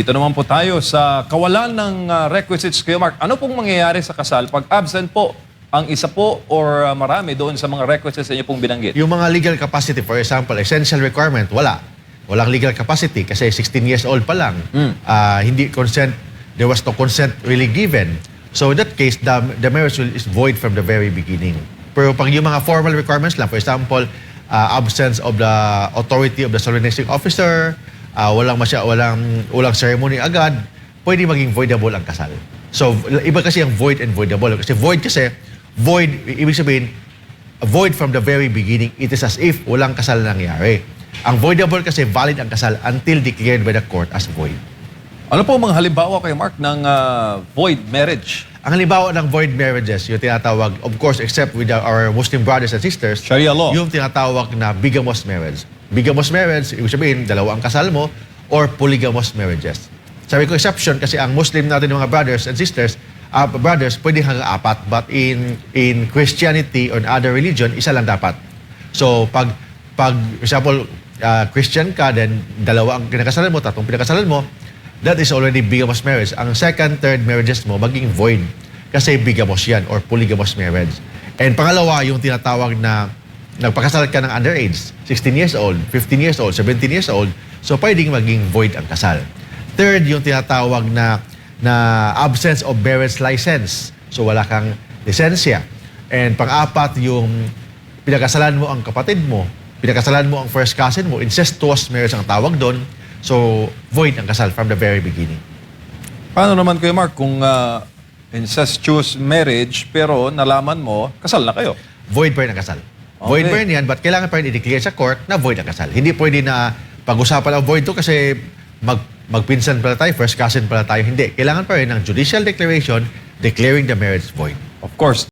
Dito naman po tayo sa kawalan ng requisites. Kuya Mark, ano pong mangyayari sa kasal pag absent po ang isa po or marami doon sa mga requisites na inyo pong binanggit? Yung mga legal capacity, for example, essential requirement, wala. Walang legal capacity kasi 16 years old pa lang. Hindi consent, there was no consent really given. So in that case, the marriage is void from the very beginning. Pero pag yung mga formal requirements lang, for example, absence of the authority of the solemnizing officer, walang ceremony agad, pwede maging voidable ang kasal. So, iba kasi ang void and voidable. Kasi void, ibig sabihin, void from the very beginning, it is as if walang kasal na nangyari. Ang voidable kasi valid ang kasal until declared by the court as void. Ano po mga halimbawa kay Mark ng void marriage? Ang halimbawa ng void marriages, yung tinatawag, of course, except with our Muslim brothers and sisters, Sharia law. yung tinatawag na bigamous marriage. Bigamous marriage, ibig sabihin, dalawa ang kasal mo, or polygamous marriages. Sabi ko exception kasi ang Muslim natin mga brothers and sisters, pwede hanggang apat, but in Christianity or other religion, isa lang dapat. So, pag for example, Christian ka, then dalawa ang kinakasalan mo, tatlong pinakasalan mo, that is already bigamous marriage. Ang second, third marriages mo, maging void. Kasi bigamous yan, or polygamous marriage. And pangalawa, yung tinatawag na nagpakasal ka ng underage, 16 years old, 15 years old, 17 years old, so pwedeng maging void ang kasal. Third, yung tinatawag na absence of marriage license. So wala kang lisensya. And pang-apat, yung pinakasalan mo ang kapatid mo, pinakasalan mo ang first cousin mo, incestuous marriage ang tawag doon, so void ang kasal from the very beginning. Paano naman Kuya Mark kung incestuous marriage pero nalaman mo, kasal na kayo? Void pa rin ang kasal. Void pa rin yan, but kailangan pa rin i-declare sa court na void ang kasal. Hindi pwede na pag-usapan ang void to kasi magpinsan pala tayo, first cousin pala tayo. Hindi. Kailangan pa rin ng judicial declaration declaring the marriage void. Of course.